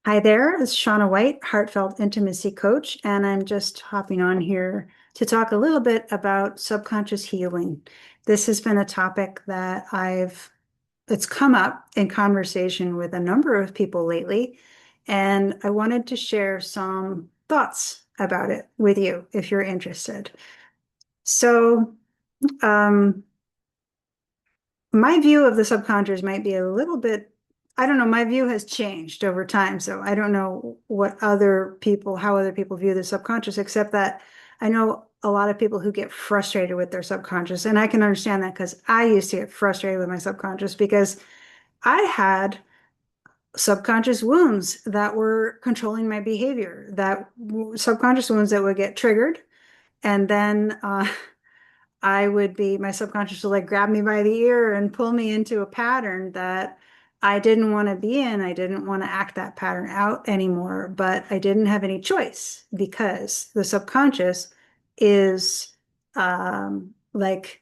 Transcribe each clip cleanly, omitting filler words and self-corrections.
Hi there, it's Shauna White, Heartfelt Intimacy Coach, and I'm just hopping on here to talk a little bit about subconscious healing. This has been a topic that it's come up in conversation with a number of people lately, and I wanted to share some thoughts about it with you if you're interested. So, um, my view of the subconscious might be a little bit, I don't know, my view has changed over time. So I don't know how other people view the subconscious, except that I know a lot of people who get frustrated with their subconscious. And I can understand that because I used to get frustrated with my subconscious because I had subconscious wounds that were controlling my behavior, subconscious wounds that would get triggered. And then my subconscious would like grab me by the ear and pull me into a pattern that I didn't want to be in. I didn't want to act that pattern out anymore, but I didn't have any choice because the subconscious is like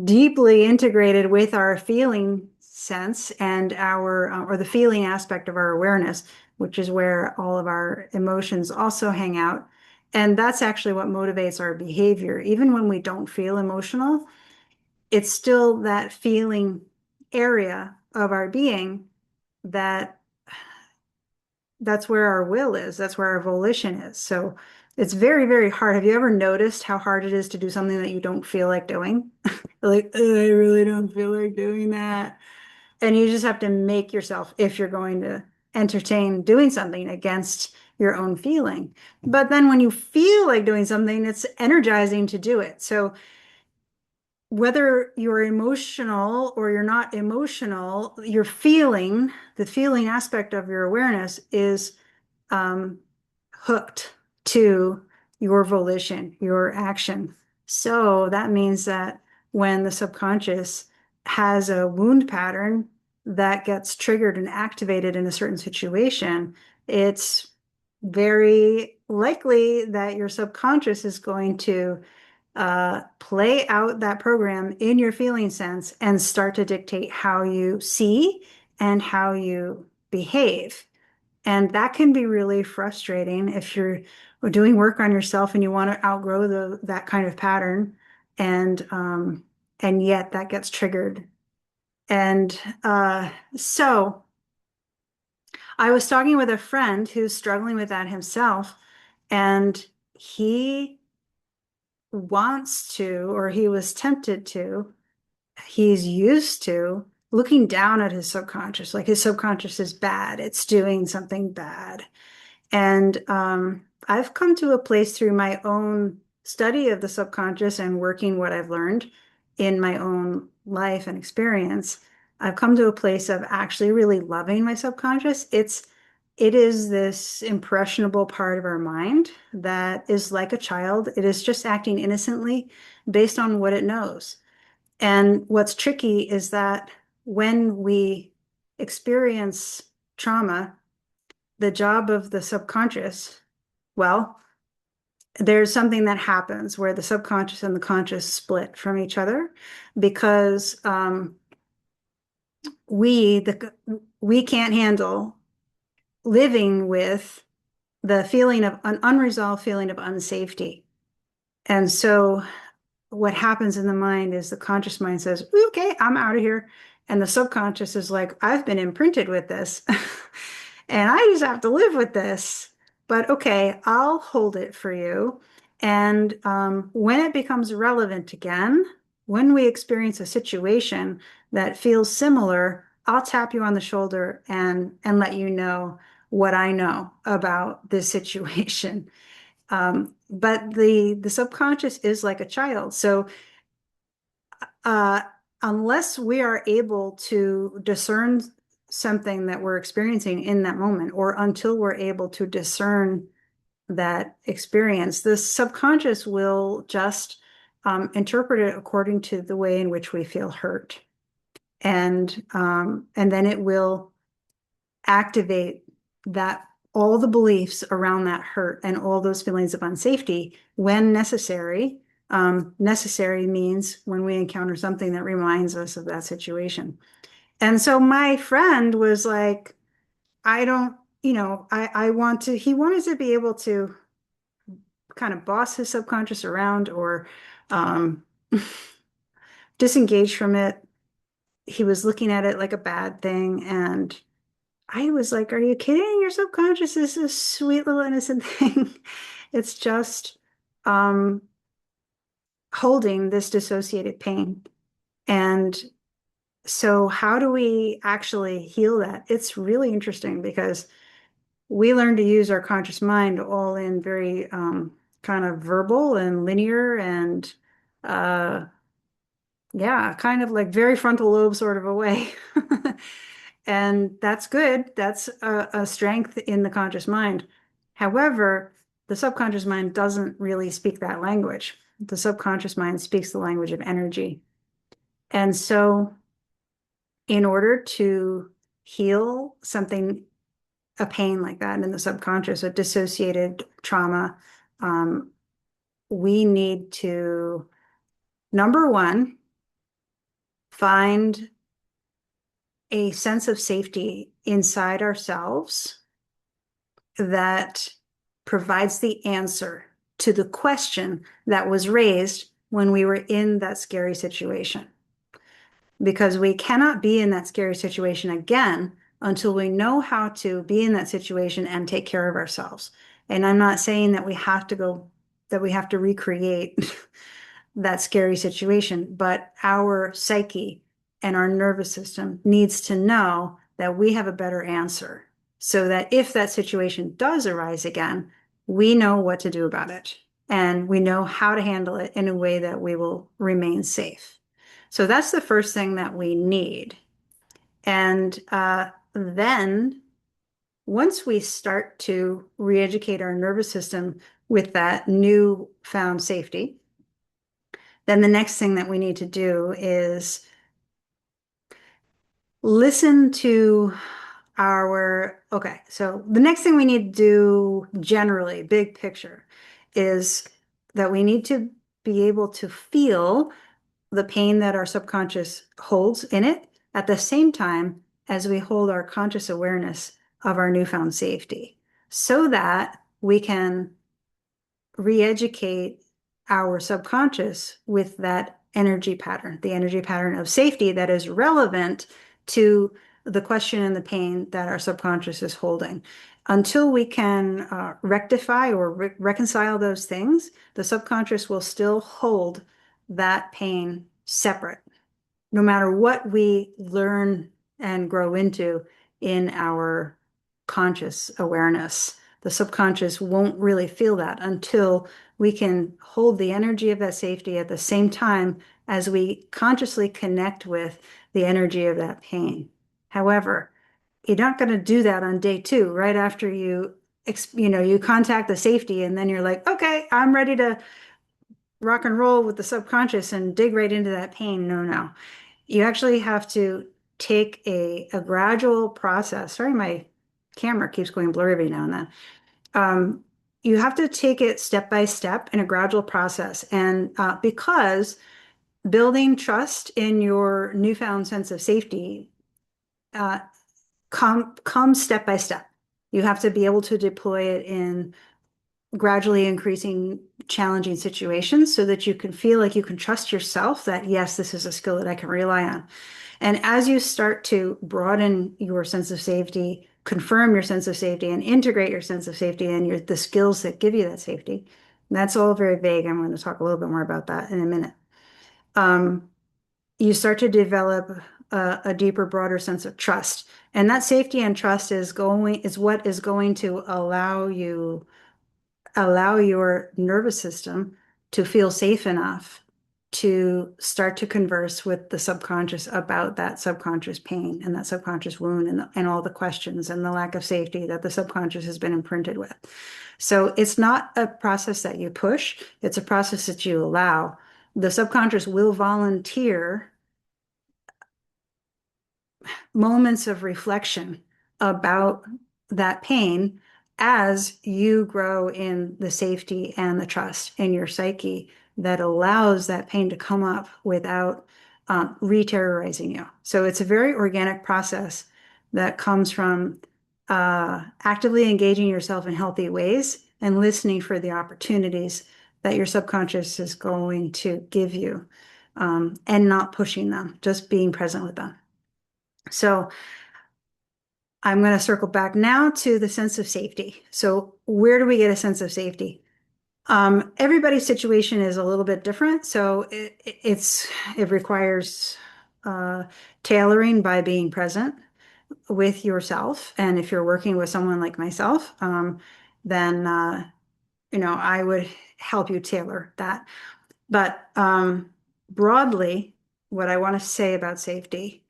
deeply integrated with our feeling sense and or the feeling aspect of our awareness, which is where all of our emotions also hang out. And that's actually what motivates our behavior. Even when we don't feel emotional, it's still that feeling area of our being that that's where our will is. That's where our volition is. So it's very, very hard. Have you ever noticed how hard it is to do something that you don't feel like doing? Like, "Ugh, I really don't feel like doing that." And you just have to make yourself, if you're going to entertain doing something against your own feeling. But then when you feel like doing something, it's energizing to do it. So whether you're emotional or you're not emotional, the feeling aspect of your awareness is um, hooked to your volition, your action. So that means that when the subconscious has a wound pattern that gets triggered and activated in a certain situation, it's very likely that your subconscious is going to play out that program in your feeling sense and start to dictate how you see and how you behave. And that can be really frustrating if you're doing work on yourself and you want to outgrow that kind of pattern, and and yet that gets triggered. And so I was talking with a friend who's struggling with that himself, and he wants to, or he was tempted to, he's used to looking down at his subconscious, like his subconscious is bad, it's doing something bad. And I've come to a place through my own study of the subconscious and working what I've learned in my own life and experience. I've come to a place of actually really loving my subconscious. It is this impressionable part of our mind that is like a child. It is just acting innocently based on what it knows. And what's tricky is that when we experience trauma, the job of the subconscious, well, there's something that happens where the subconscious and the conscious split from each other because we the we can't handle living with the feeling of an unresolved feeling of unsafety. And so what happens in the mind is the conscious mind says, "Okay, I'm out of here." And the subconscious is like, "I've been imprinted with this and I just have to live with this. But okay, I'll hold it for you." And when it becomes relevant again, when we experience a situation that feels similar, I'll tap you on the shoulder and let you know what I know about this situation. But the subconscious is like a child. So uh, unless we are able to discern something that we're experiencing in that moment, or until we're able to discern that experience, the subconscious will just interpret it according to the way in which we feel hurt. And then it will activate that all the beliefs around that hurt and all those feelings of unsafety when necessary. Necessary means when we encounter something that reminds us of that situation. And so my friend was like, I don't, I want to, he wanted to be able to kind of boss his subconscious around or um, disengage from it. He was looking at it like a bad thing. And I was like, are you kidding? Your subconscious is a sweet little innocent thing. It's just um, holding this dissociated pain. And so, how do we actually heal that? It's really interesting because we learn to use our conscious mind all in very kind of verbal and linear and uh, yeah, kind of like very frontal lobe sort of a way. And that's good. That's a strength in the conscious mind. However, the subconscious mind doesn't really speak that language. The subconscious mind speaks the language of energy. And so, in order to heal something, a pain like that in the subconscious, a dissociated trauma, um, we need to, number one, find a sense of safety inside ourselves that provides the answer to the question that was raised when we were in that scary situation. Because we cannot be in that scary situation again until we know how to be in that situation and take care of ourselves. And I'm not saying that we have to go, that we have to recreate that scary situation, but our psyche and our nervous system needs to know that we have a better answer so that if that situation does arise again, we know what to do about it and we know how to handle it in a way that we will remain safe. So that's the first thing that we need. And then once we start to re-educate our nervous system with that new found safety, then the next thing that we need to do is listen to okay, so the next thing we need to do generally, big picture, is that we need to be able to feel the pain that our subconscious holds in it at the same time as we hold our conscious awareness of our newfound safety so that we can re-educate our subconscious with that energy pattern, the energy pattern of safety that is relevant to the question and the pain that our subconscious is holding. Until we can rectify or reconcile those things, the subconscious will still hold that pain separate, no matter what we learn and grow into in our conscious awareness. The subconscious won't really feel that until we can hold the energy of that safety at the same time as we consciously connect with the energy of that pain. However, you're not going to do that on day two, right after you contact the safety and then you're like, okay, I'm ready to rock and roll with the subconscious and dig right into that pain. No, no. You actually have to take a gradual process. Sorry, my camera keeps going blurry every now and then. Um, you have to take it step by step in a gradual process. And because building trust in your newfound sense of safety uh, comes step by step. You have to be able to deploy it in gradually increasing challenging situations so that you can feel like you can trust yourself that, yes, this is a skill that I can rely on. And as you start to broaden your sense of safety, confirm your sense of safety, and integrate your sense of safety and the skills that give you that safety, that's all very vague. I'm going to talk a little bit more about that in a minute. Um, you start to develop a deeper, broader sense of trust. And that safety and trust is what is going to allow your nervous system to feel safe enough to start to converse with the subconscious about that subconscious pain and that subconscious wound and all the questions and the lack of safety that the subconscious has been imprinted with. So it's not a process that you push, it's a process that you allow. The subconscious will volunteer moments of reflection about that pain as you grow in the safety and the trust in your psyche that allows that pain to come up without re-terrorizing you. So it's a very organic process that comes from actively engaging yourself in healthy ways and listening for the opportunities that your subconscious is going to give you, and not pushing them, just being present with them. So I'm going to circle back now to the sense of safety. So where do we get a sense of safety? Everybody's situation is a little bit different, so it requires uh, tailoring by being present with yourself. And if you're working with someone like myself, then I would help you tailor that. But broadly, what I want to say about safety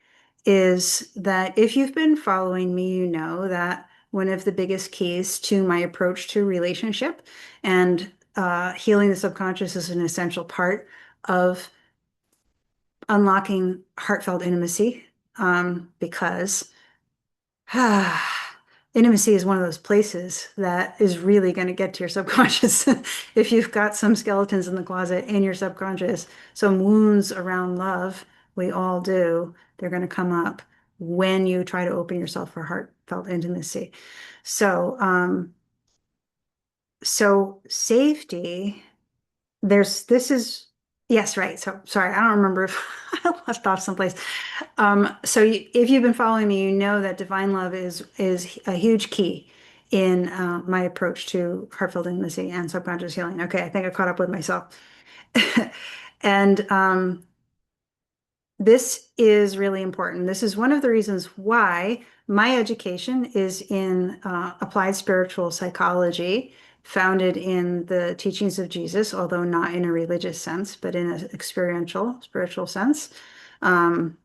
is that if you've been following me, you know that one of the biggest keys to my approach to relationship and healing the subconscious is an essential part of unlocking heartfelt intimacy, because intimacy is one of those places that is really going to get to your subconscious. If you've got some skeletons in the closet in your subconscious, some wounds around love, we all do, they're going to come up when you try to open yourself for heartfelt intimacy. So, so safety, this is, yes, right. So sorry, I don't remember if I left off someplace. So if you've been following me, you know that divine love is a huge key in my approach to heartfelt intimacy and subconscious healing. Okay, I think I caught up with myself. And this is really important. This is one of the reasons why my education is in applied spiritual psychology, founded in the teachings of Jesus, although not in a religious sense, but in an experiential, spiritual sense. Um,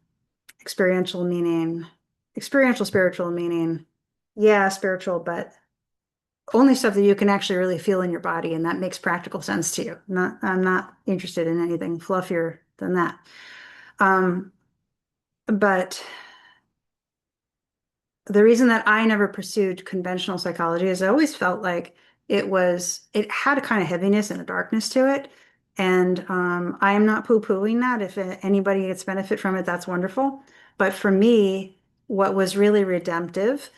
experiential meaning, experiential spiritual meaning, yeah, spiritual, but only stuff that you can actually really feel in your body, and that makes practical sense to you. I'm not interested in anything fluffier than that. Um, but the reason that I never pursued conventional psychology is I always felt like it had a kind of heaviness and a darkness to it. And I am not poo-pooing that. If anybody gets benefit from it, that's wonderful. But for me, what was really redemptive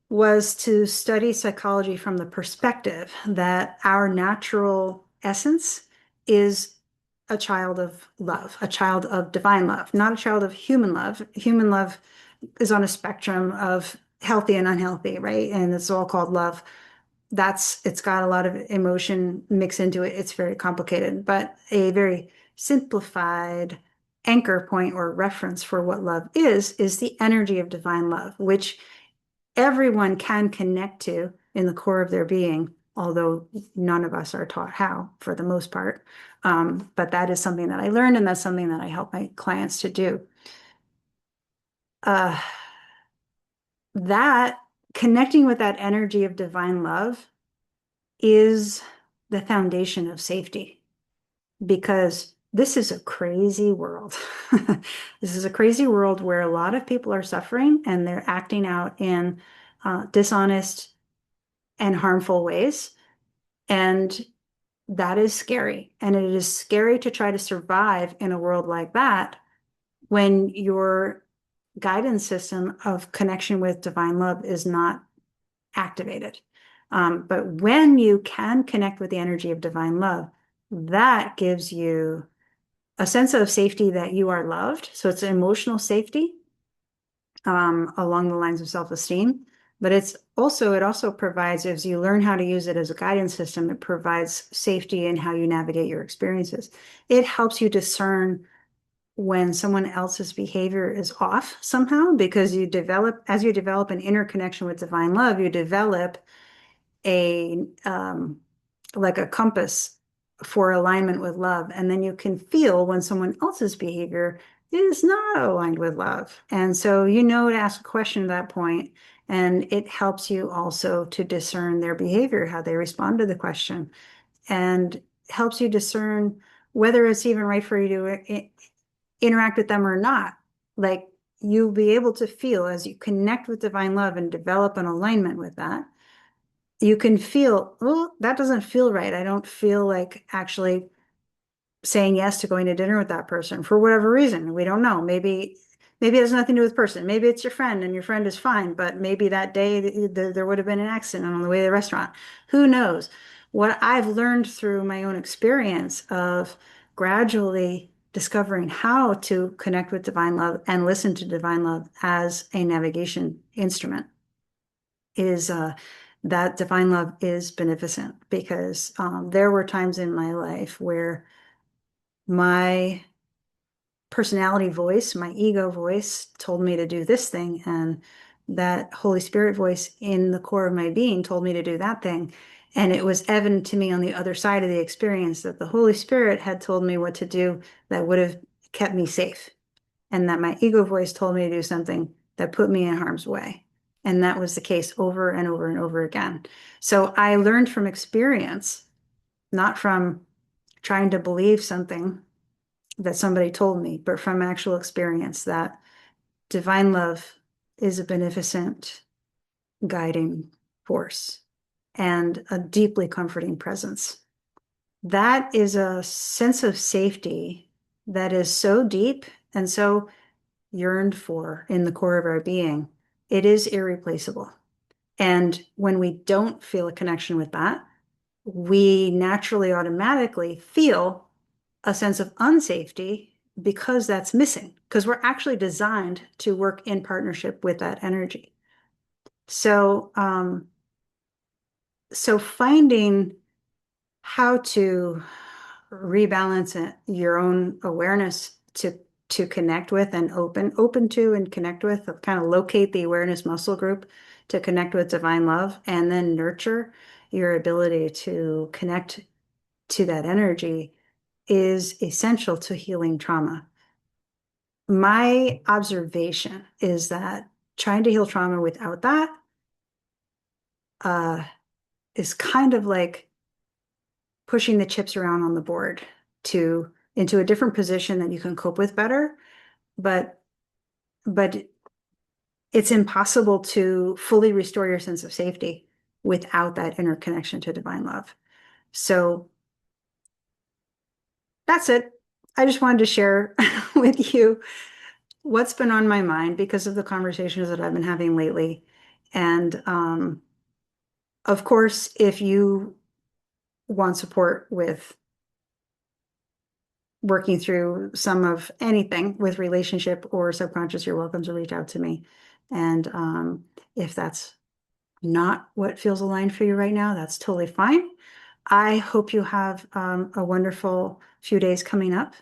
was to study psychology from the perspective that our natural essence is a child of love, a child of divine love, not a child of human love. Human love is on a spectrum of healthy and unhealthy, right? And it's all called love. It's got a lot of emotion mixed into it. It's very complicated, but a very simplified anchor point or reference for what love is the energy of divine love, which everyone can connect to in the core of their being, although none of us are taught how for the most part. But that is something that I learned, and that's something that I help my clients to do. Uh, that connecting with that energy of divine love is the foundation of safety, because this is a crazy world. This is a crazy world where a lot of people are suffering and they're acting out in dishonest and harmful ways. And that is scary. And it is scary to try to survive in a world like that when your guidance system of connection with divine love is not activated. But when you can connect with the energy of divine love, that gives you a sense of safety that you are loved. So it's emotional safety, along the lines of self-esteem. But it also provides, as you learn how to use it as a guidance system, it provides safety in how you navigate your experiences. It helps you discern when someone else's behavior is off somehow, because as you develop an inner connection with divine love, you develop a like a compass for alignment with love. And then you can feel when someone else's behavior is not aligned with love. And so you know to ask a question at that point, and it helps you also to discern their behavior, how they respond to the question, and helps you discern whether it's even right for you to interact with them or not. Like, you'll be able to feel as you connect with divine love and develop an alignment with that, you can feel, oh, that doesn't feel right. I don't feel like actually saying yes to going to dinner with that person for whatever reason. We don't know. Maybe Maybe it has nothing to do with person. Maybe it's your friend and your friend is fine, but maybe that day there would have been an accident on the way to the restaurant. Who knows? What I've learned through my own experience of gradually discovering how to connect with divine love and listen to divine love as a navigation instrument is that divine love is beneficent because there were times in my life where my personality voice, my ego voice told me to do this thing, and that Holy Spirit voice in the core of my being told me to do that thing. And it was evident to me on the other side of the experience that the Holy Spirit had told me what to do that would have kept me safe, and that my ego voice told me to do something that put me in harm's way. And that was the case over and over and over again. So I learned from experience, not from trying to believe something that somebody told me, but from actual experience that divine love is a beneficent guiding force and a deeply comforting presence. That is a sense of safety that is so deep and so yearned for in the core of our being. It is irreplaceable. And when we don't feel a connection with that, we naturally automatically feel a sense of unsafety because that's missing, because we're actually designed to work in partnership with that energy. So, so finding how to rebalance your own awareness to connect with and open to and connect with, kind of locate the awareness muscle group to connect with divine love, and then nurture your ability to connect to that energy is essential to healing trauma. My observation is that trying to heal trauma without that uh, is kind of like pushing the chips around on the board to into a different position that you can cope with better, but but it's impossible to fully restore your sense of safety without that inner connection to divine love. So that's it. I just wanted to share with you what's been on my mind because of the conversations that I've been having lately. And of course, if you want support with working through some of anything with relationship or subconscious, you're welcome to reach out to me. And if that's not what feels aligned for you right now, that's totally fine. I hope you have a wonderful few days coming up,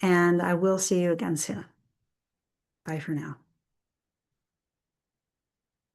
and I will see you again soon. Bye for now.